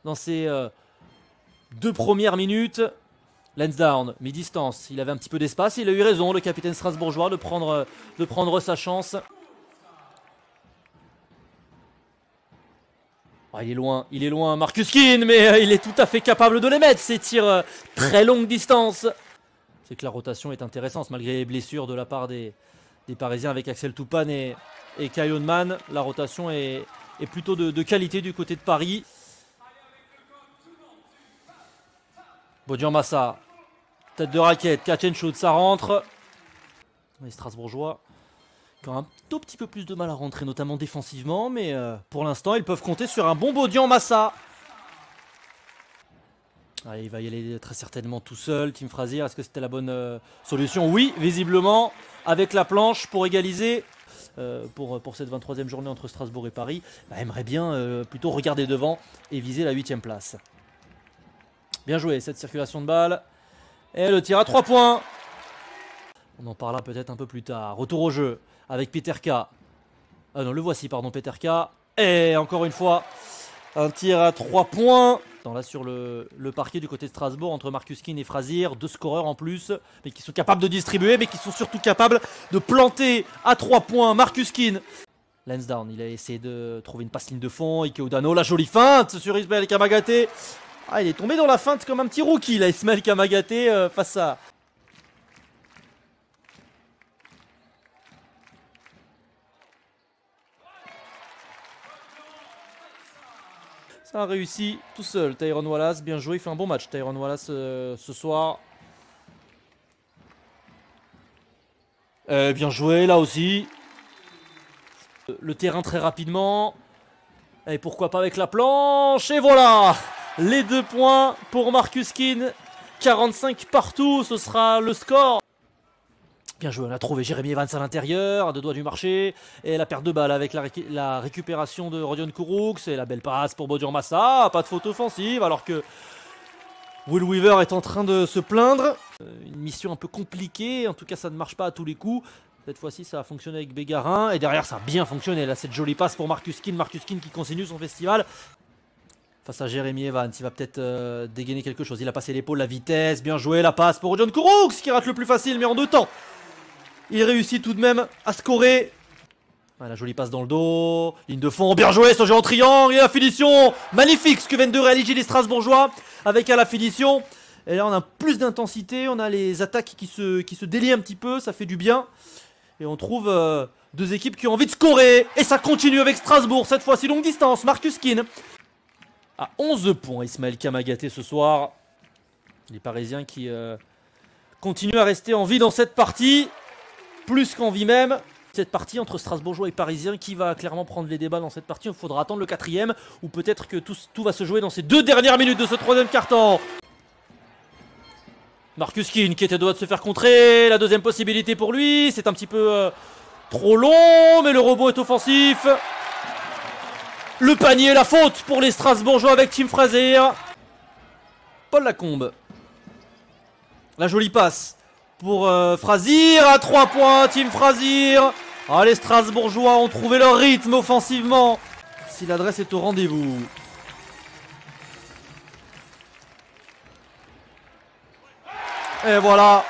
dans ces 2 premières minutes. Lansdowne, mi-distance, il avait un petit peu d'espace, il a eu raison, le capitaine strasbourgeois, de prendre sa chance. Oh, il est loin, Marcus Keane, mais il est tout à fait capable de les mettre, ces tirs très longue distance. C'est que la rotation est intéressante, malgré les blessures de la part des Parisiens avec Axel Toupane et Kyle Ohnmann. La rotation est plutôt de qualité du côté de Paris. Bodian Massa, tête de raquette, catch and shoot, ça rentre. Les Strasbourgeois qui ont un tout petit peu plus de mal à rentrer, notamment défensivement, mais pour l'instant, ils peuvent compter sur un bon Bodian Massa. Allez, il va y aller très certainement tout seul, Tim Frazier. Est-ce que c'était la bonne solution? Oui, visiblement, avec la planche pour égaliser. Pour cette 23e journée entre Strasbourg et Paris, aimerait bien plutôt regarder devant et viser la 8e place. Bien joué, cette circulation de balle. Et le tir à 3 points. On en parlera peut-être un peu plus tard. Retour au jeu avec Peterka. Non, le voici, pardon, Peterka. Et encore une fois, un tir à 3 points. Là sur le parquet du côté de Strasbourg entre Marcus Keane et Frazier. 2 scoreurs en plus, mais qui sont capables de distribuer, mais qui sont surtout capables de planter à 3 points. Marcus Keane. Lansdowne, il a essayé de trouver une passe ligne de fond. Ike Udano, la jolie feinte sur Ismaël Kamagaté. Ah, il est tombé dans la feinte comme un petit rookie là, Ismaël Kamagaté face à... Ça a réussi tout seul, Tyrone Wallace, bien joué, il fait un bon match Tyrone Wallace ce soir. Bien joué là aussi. Le terrain très rapidement. Et pourquoi pas avec la planche, et voilà! Les 2 points pour Marcus Keane. 45 partout, ce sera le score. Bien joué, on a trouvé Jérémy Evans à l'intérieur, à 2 doigts du marché. Et la perte de balle avec la récupération de Rodion Kurucs. Et la belle passe pour Bodian Massa. Pas de faute offensive, alors que Will Weaver est en train de se plaindre. Une mission un peu compliquée, en tout cas ça ne marche pas à tous les coups. Cette fois-ci ça a fonctionné avec Bégarin. Et derrière ça a bien fonctionné, là cette jolie passe pour Marcus Keane. Marcus Keane qui continue son festival. Face à Jérémy Evans, il va peut-être dégainer quelque chose. Il a passé l'épaule, la vitesse, bien joué, la passe pour Rodion Kurucs qui rate le plus facile, mais en 2 temps. Il réussit tout de même à scorer. La jolie passe dans le dos, ligne de fond, bien joué, ce jeu en triangle, et la finition magnifique, ce que viennent de réaliser les Strasbourgeois, avec à la finition. Et là on a plus d'intensité, on a les attaques qui se délient un petit peu, ça fait du bien. Et on trouve 2 équipes qui ont envie de scorer, et ça continue avec Strasbourg, cette fois-ci longue distance, Marcus Keane. À 11 points, Ismaël Kamagaté ce soir. Les Parisiens qui continuent à rester en vie dans cette partie. Plus qu'en vie même. Cette partie entre Strasbourgeois et Parisiens, qui va clairement prendre les débats dans cette partie? Il faudra attendre le 4e, ou peut-être que tout va se jouer dans ces 2 dernières minutes de ce 3e quart-temps. Marcus Keane qui était droit de se faire contrer. La 2e possibilité pour lui. C'est un petit peu trop long, mais le rebond est offensif. Le panier, la faute pour les Strasbourgeois avec Tim Frazier. Paul Lacombe. La jolie passe pour Frazier à 3 points. Tim Frazier. Ah, les Strasbourgeois ont trouvé leur rythme offensivement. Si l'adresse est au rendez-vous. Et voilà.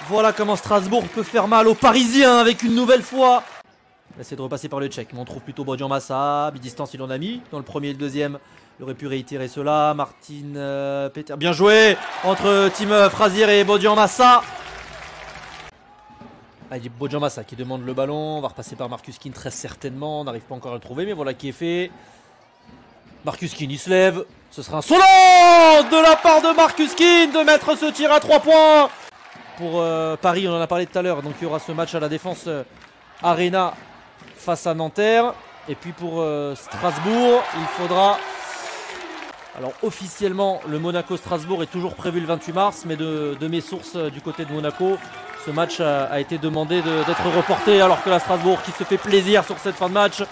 Voilà comment Strasbourg peut faire mal aux Parisiens avec une nouvelle fois. Il essaie de repasser par le Tchèque, mais on trouve plutôt Bodian Massa. Mi-distance, il en a mis. Dans le premier et le 2e, il aurait pu réitérer cela. Martin Peter. Bien joué entre Tim Frazier et Bodian Massa. Allez, Bodian Massa qui demande le ballon. On va repasser par Marcus Keane très certainement. On n'arrive pas encore à le trouver, mais voilà qui est fait. Marcus Keane, il se lève. Ce sera un solo de la part de Marcus Keane de mettre ce tir à 3 points. Pour Paris, on en a parlé tout à l'heure. Donc il y aura ce match à la Défense Arena face à Nanterre. Et puis pour Strasbourg, il faudra... Alors officiellement, le Monaco-Strasbourg est toujours prévu le 28 mars. Mais de mes sources du côté de Monaco, ce match a été demandé d'être reporté. Alors que la Strasbourg qui se fait plaisir sur cette fin de match